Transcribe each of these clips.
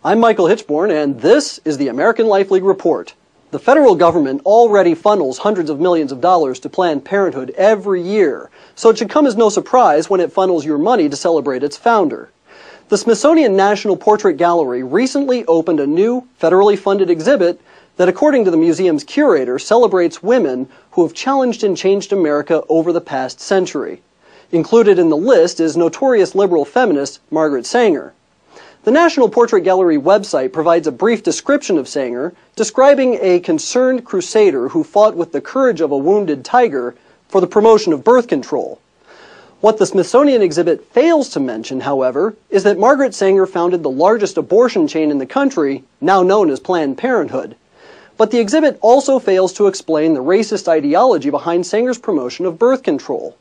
I'm Michael Hitchborn, and this is the American Life League Report. The federal government already funnels hundreds of millions of dollars to Planned Parenthood every year, so it should come as no surprise when it funnels your money to celebrate its founder. The Smithsonian National Portrait Gallery recently opened a new, federally funded exhibit that, according to the museum's curator, celebrates women who have challenged and changed America over the past century. Included in the list is notorious liberal feminist Margaret Sanger. The National Portrait Gallery website provides a brief description of Sanger, describing a concerned crusader who fought with the courage of a wounded tiger for the promotion of birth control. What the Smithsonian exhibit fails to mention, however, is that Margaret Sanger founded the largest abortion chain in the country, now known as Planned Parenthood. But the exhibit also fails to explain the racist ideology behind Sanger's promotion of birth control.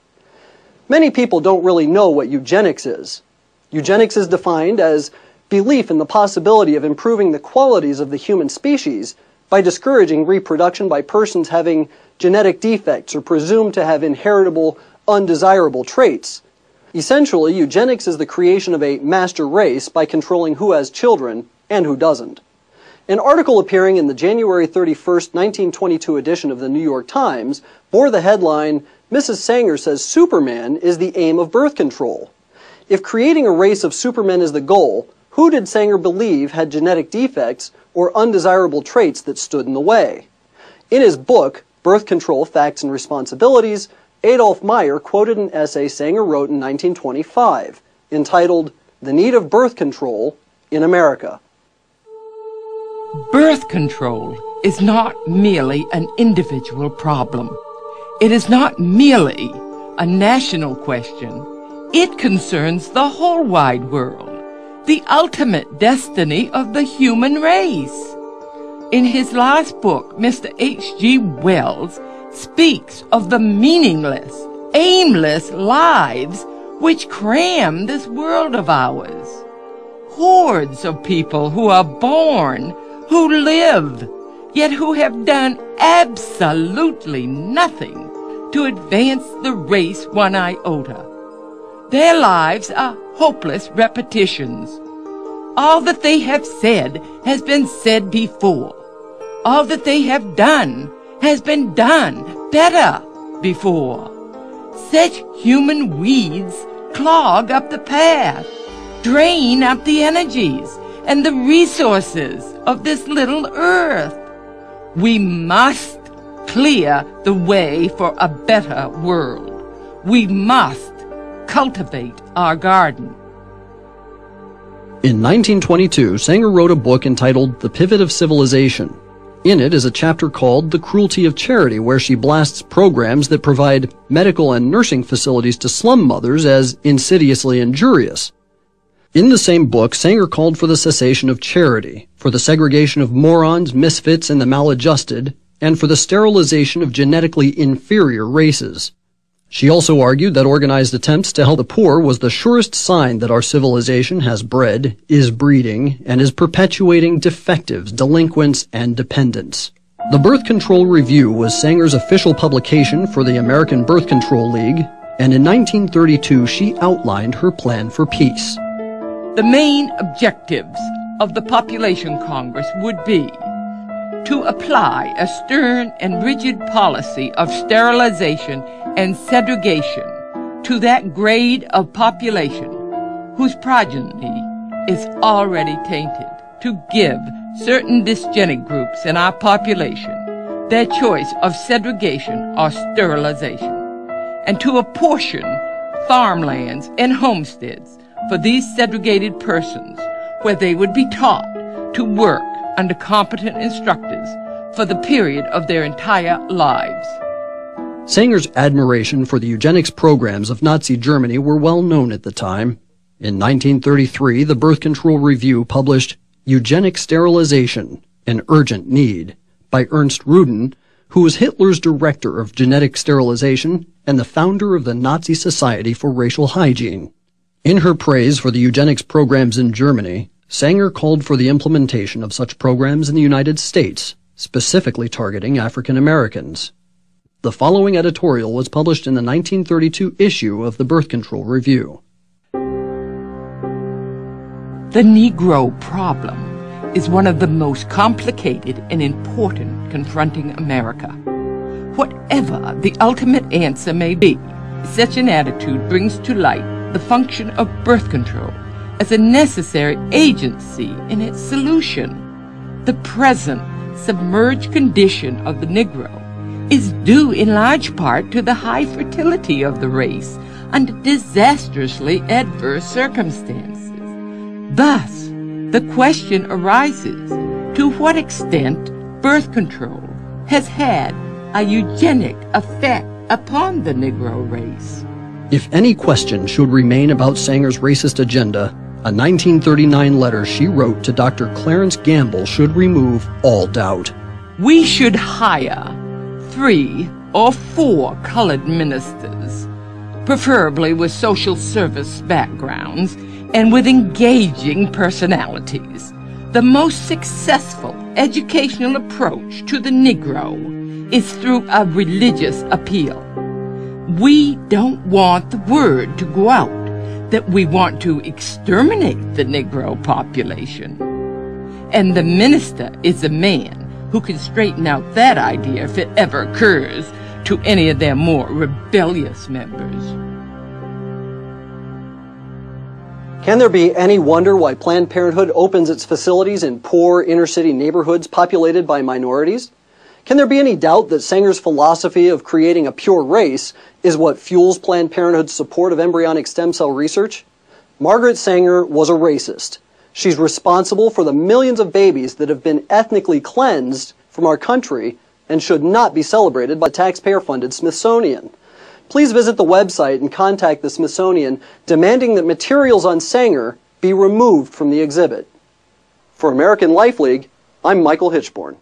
Many people don't really know what eugenics is. Eugenics is defined as belief in the possibility of improving the qualities of the human species by discouraging reproduction by persons having genetic defects or presumed to have inheritable, undesirable traits. Essentially, eugenics is the creation of a master race by controlling who has children and who doesn't. An article appearing in the January 31st, 1922 edition of the New York Times bore the headline, "Mrs. Sanger says Superman is the aim of birth control." If creating a race of supermen is the goal, who did Sanger believe had genetic defects or undesirable traits that stood in the way? In his book, Birth Control, Facts and Responsibilities, Adolf Meyer quoted an essay Sanger wrote in 1925, entitled, "The Need of Birth Control in America." Birth control is not merely an individual problem. It is not merely a national question. It concerns the whole wide world, the ultimate destiny of the human race. In his last book, Mr. H.G. Wells speaks of the meaningless, aimless lives which cram this world of ours. Hordes of people who are born, who live, yet who have done absolutely nothing to advance the race one iota. Their lives are hopeless repetitions. All that they have said has been said before. All that they have done has been done better before. Such human weeds clog up the path, drain up the energies and the resources of this little earth. We must clear the way for a better world. We must cultivate our garden. In 1922, Sanger wrote a book entitled The Pivot of Civilization. In it is a chapter called The Cruelty of Charity, where she blasts programs that provide medical and nursing facilities to slum mothers as insidiously injurious. In the same book, Sanger called for the cessation of charity, for the segregation of morons, misfits, and the maladjusted, and for the sterilization of genetically inferior races. She also argued that organized attempts to help the poor was the surest sign that our civilization has bred, is breeding, and is perpetuating defectives, delinquents, and dependents. The Birth Control Review was Sanger's official publication for the American Birth Control League, and in 1932 she outlined her plan for peace. The main objectives of the Population Congress would be to apply a stern and rigid policy of sterilization and segregation to that grade of population whose progeny is already tainted, to give certain dysgenic groups in our population their choice of segregation or sterilization, and to apportion farmlands and homesteads for these segregated persons where they would be taught to work under competent instructors for the period of their entire lives. Sanger's admiration for the eugenics programs of Nazi Germany were well known at the time. In 1933, the Birth Control Review published Eugenic Sterilization, an Urgent Need, by Ernst Rudin, who was Hitler's director of genetic sterilization and the founder of the Nazi Society for Racial Hygiene. In her praise for the eugenics programs in Germany, Sanger called for the implementation of such programs in the United States, specifically targeting African Americans. The following editorial was published in the 1932 issue of the Birth Control Review. The Negro problem is one of the most complicated and important confronting America. Whatever the ultimate answer may be, such an attitude brings to light the function of birth control as a necessary agency in its solution. The present submerged condition of the Negro is due in large part to the high fertility of the race under disastrously adverse circumstances. Thus, the question arises, to what extent birth control has had a eugenic effect upon the Negro race? If any question should remain about Sanger's racist agenda, a 1939 letter she wrote to Dr. Clarence Gamble should remove all doubt. We should hire 3 or 4 colored ministers, preferably with social service backgrounds and with engaging personalities. The most successful educational approach to the Negro is through a religious appeal. We don't want the word to go out that we want to exterminate the Negro population. And the minister is a man who can straighten out that idea if it ever occurs to any of their more rebellious members. Can there be any wonder why Planned Parenthood opens its facilities in poor inner-city neighborhoods populated by minorities? Can there be any doubt that Sanger's philosophy of creating a pure race is what fuels Planned Parenthood's support of embryonic stem cell research? Margaret Sanger was a racist. She's responsible for the millions of babies that have been ethnically cleansed from our country and should not be celebrated by the taxpayer-funded Smithsonian. Please visit the website and contact the Smithsonian demanding that materials on Sanger be removed from the exhibit. For American Life League, I'm Michael Hitchborn.